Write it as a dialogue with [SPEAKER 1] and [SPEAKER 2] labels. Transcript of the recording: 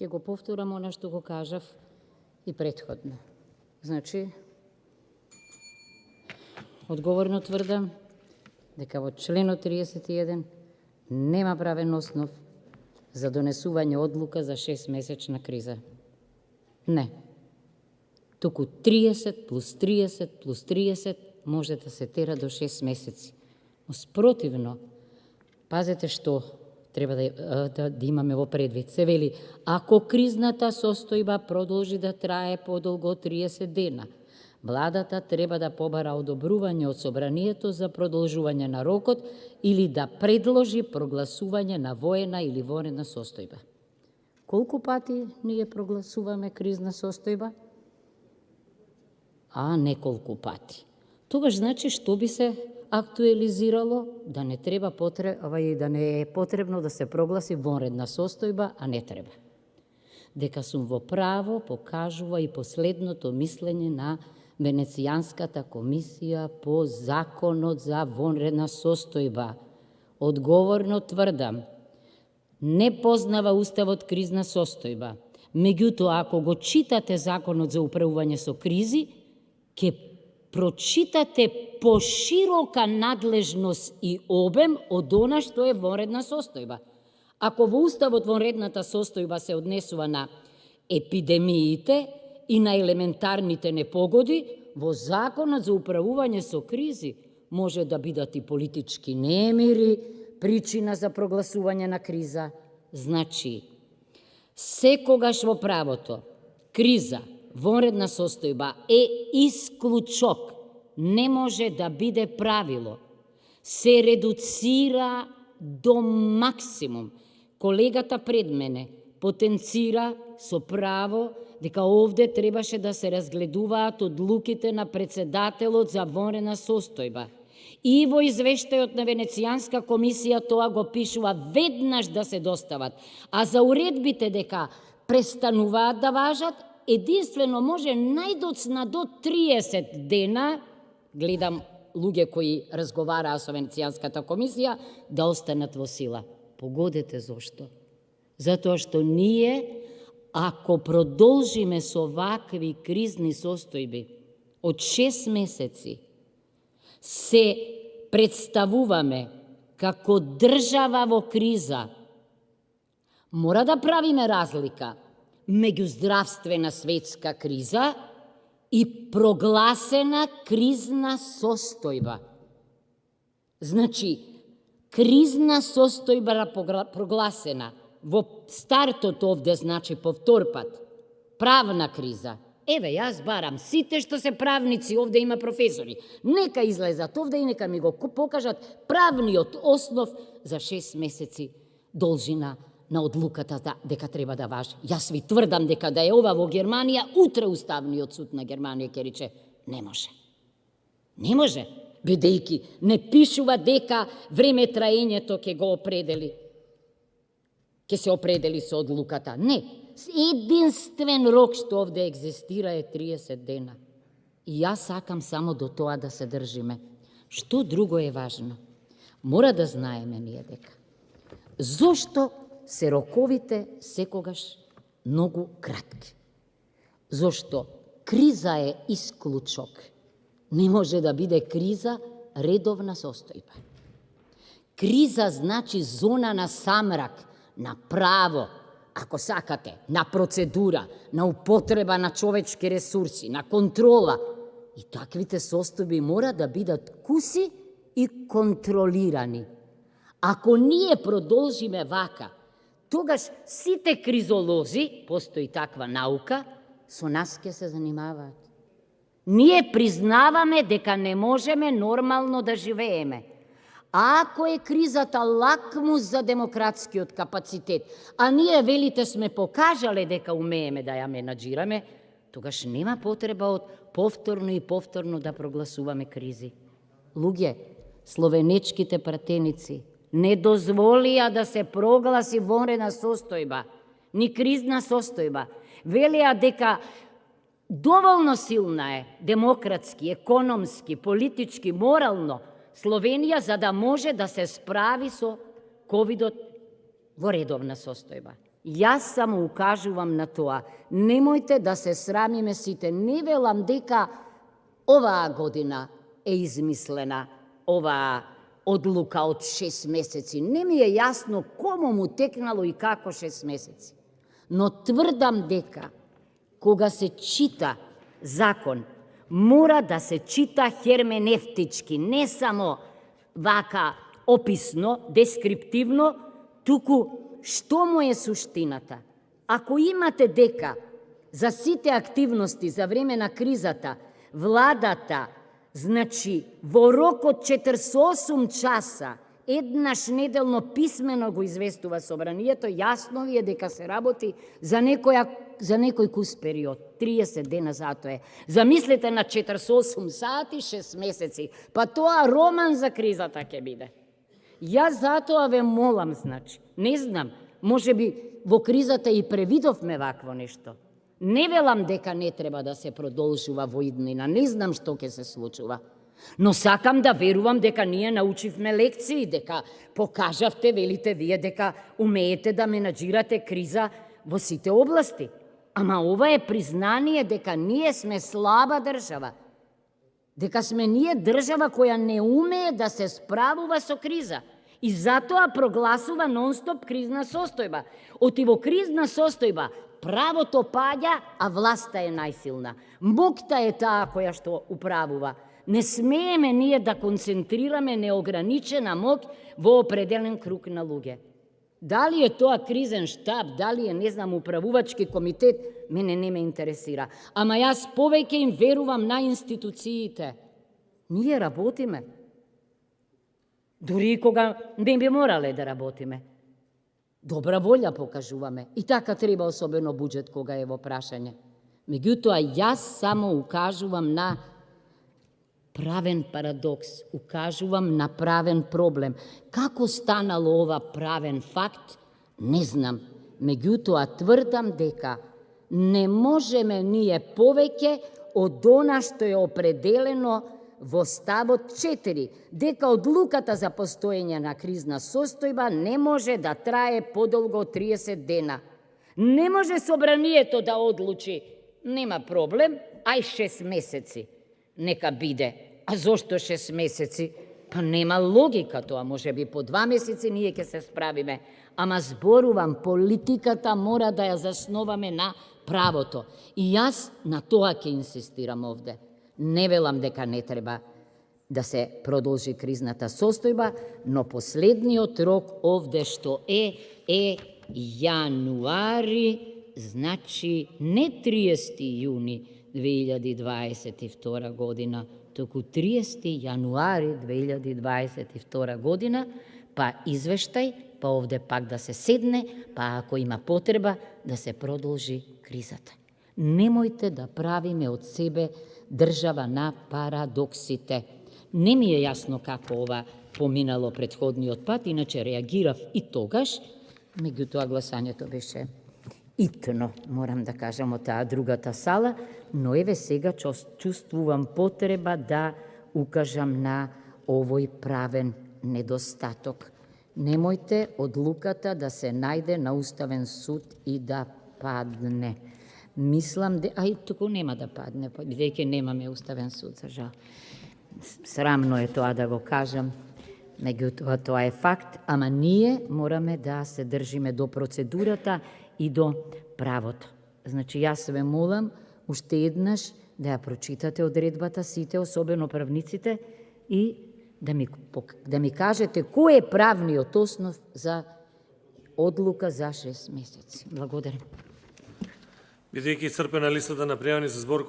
[SPEAKER 1] Ќе го повторам она што го кажав и претходно. Значи, одговорно тврдам дека во членот 31 нема правен основ за донесување одлука за 6-месечна криза. Не. Туку 30 плюс 30 плюс 30 може да се тера до 6 месеци. Спротивно, пазете што треба да имаме во предвид. Се вели, ако кризната состојба продолжи да трае подолго од 30 дена, владата треба да побара одобрување од собранието за продолжување на рокот или да предложи прогласување на воена или вонредна состојба. Колку пати ние прогласуваме кризна состојба? Неколку пати. Тогаш значи што би се актуализирало, да не треба да не е потребно да се прогласи вонредна состојба, а не треба. Дека сум во право покажува и последното мислење на Венецијанската комисија по законот за вонредна состојба. Одговорно тврдам, не познава Уставот кризна состојба. Меѓутоа, ако го читате законот за управување со кризи, ќе прочитате поширока надлежност и обем од она што е вонредна состојба. Ако во Уставот вонредната состојба се однесува на епидемиите и на елементарните непогоди, во Законот за управување со кризи може да бидат и политички немири, причина за прогласување на криза. Значи, секогаш во правото, криза, вонредна состојба е исклучок, не може да биде правило. Се редуцира до максимум. Колегата пред мене потенцира со право дека овде требаше да се разгледуваат одлуките на председателот за вонредна состојба. И во извештајот на Венецијанска комисија тоа го пишува веднаш да се достават, а за уредбите дека престануваат да важат, единствено може најдоцна до 30 дена, гледам луѓе кои разговараа со Венецијанската комисија, да останат во сила. Погодете зошто. Затоа што ние, ако продолжиме со вакви кризни состојби од 6 месеци, се представуваме како држава во криза, мора да правиме разлика меѓу здравствена светска криза и прогласена кризна состојба. Значи, кризна состојба прогласена во стартот овде, значи повтор пат, правна криза. Еве, јас барам сите што се правници, овде има професори, нека излезат овде и нека ми го покажат правниот основ за 6 месеци должина на одлуката дека треба да важи. Јас ви тврдам дека да е ова во Германија, утре Уставниот суд на Германија ќе рече не може. Не може, бидејќи не пишува дека време траењето ќе го определи. Ќе се определи со одлуката. Не, единствен рок што овде екзистира е 30 дена. И јас сакам само до тоа да се држиме. Што друго е важно? Мора да знаеме ние дека. Зошто се роковите секогаш многу кратки? Зошто криза е исклучок. Не може да биде криза редовна состојба. Криза значи зона на самрак, на право, ако сакате, на процедура, на употреба на човечки ресурси, на контрола. И таквите состојби мора да бидат куси и контролирани. Ако ние продолжиме вака, тогаш сите кризолози, постои таква наука, со нас ќе се занимаваат. Ние признаваме дека не можеме нормално да живееме. Ако е кризата лакмус за демократскиот капацитет, а ние, велите, сме покажале дека умееме да ја менаџираме, тогаш нема потреба од повторно и повторно да прогласуваме кризи. Луѓе, словенечките пратеници не дозволија да се прогласи вонредна состојба, ни кризна состојба. Велеа дека доволно силна е демократски, економски, политички, морално Словенија за да може да се справи со ковидот во редовна состојба. Јас само укажувам на тоа. Немојте да се срамиме сите. Не велам дека оваа година е измислена оваа одлука од 6 месеци. Не ми е јасно кому му текнало и како 6 месеци. Но тврдам дека кога се чита закон, мора да се чита херменевтички, не само вака описно, дескриптивно, туку што му е суштината. Ако имате дека за сите активности за време на кризата, владата, значи, во рок од 48 часа, еднаш неделно писмено го известува собранието, јасно ви е дека се работи за некој кус период, 30 дена затоа е. Замислете на 48 сати, 6 месеци, па тоа роман за кризата ќе биде. Јас затоа ве молам, значи, не знам, може би во кризата и превидовме вакво нешто. Не велам дека не треба да се продолжува во иднина, не знам што ќе се случува. Но сакам да верувам дека ние научивме лекции, дека покажавте, велите вие, дека умеете да менаџирате криза во сите области. Ама ова е признание дека ние сме слаба држава. Дека сме ние држава која не умее да се справува со криза. И затоа прогласува нон-стоп кризна состојба. Оти во кризна состојба правото паѓа, а власта е најсилна. Мокта е таа која што управува. Не смееме ние да концентрираме неограничена мок во определен круг на луѓе. Дали е тоа кризен штаб, дали е, не знам, управувачки комитет, мене не ме интересира. Ама јас повеќе им верувам на институциите. Ние работиме. Дури и кога не би морале да работиме. Добра волја покажуваме. И така треба, особено буџет кога е во прашање. Меѓутоа, јас само укажувам на правен парадокс, укажувам на правен проблем. Како станало ова правен факт, не знам. Меѓутоа, тврдам дека не можеме ние повеќе од она што е определено во ставот 4, дека одлуката за постоење на кризна состојба не може да трае подолго од 30 дена. Не може собранието да одлучи, нема проблем, ај 6 месеци. Нека биде. А зошто 6 месеци? Па нема логика тоа, може би по 2 месеци ние ќе се справиме. Ама зборувам, политиката мора да ја засноваме на правото. И јас на тоа ќе инсистирам овде. Не велам дека не треба да се продолжи кризната состојба, но последниот рок овде што е јануари, значи не 30 јуни 2022 година, току 30 јануари 2022 година, па извештај, па овде пак да се седне, па ако има потреба да се продолжи кризата. Немојте да правиме од себе држава на парадоксите. Не ми е јасно како ова поминало претходниот пат, иначе реагирав и тогаш, меѓутоа гласањето беше итно, морам да кажам, од таа другата сала, но еве сега чувствувам потреба да укажам на овој правен недостаток. Немојте одлуката да се најде на Уставен суд и да падне. Мислам, ај, туку нема да падне, бидејќи немаме Уставен суд, за жал. Срамно е тоа да го кажам, меѓутоа тоа е факт, ама ние мораме да се држиме до процедурата и до правото. Значи, јас ве молам уште еднаш да ја прочитате одредбата сите, особено правниците, и да ми кажете кој е правниот основ за одлука за 6 месеци. Благодарам.
[SPEAKER 2] Бидејќи исцрпена листата на пријавени за збор,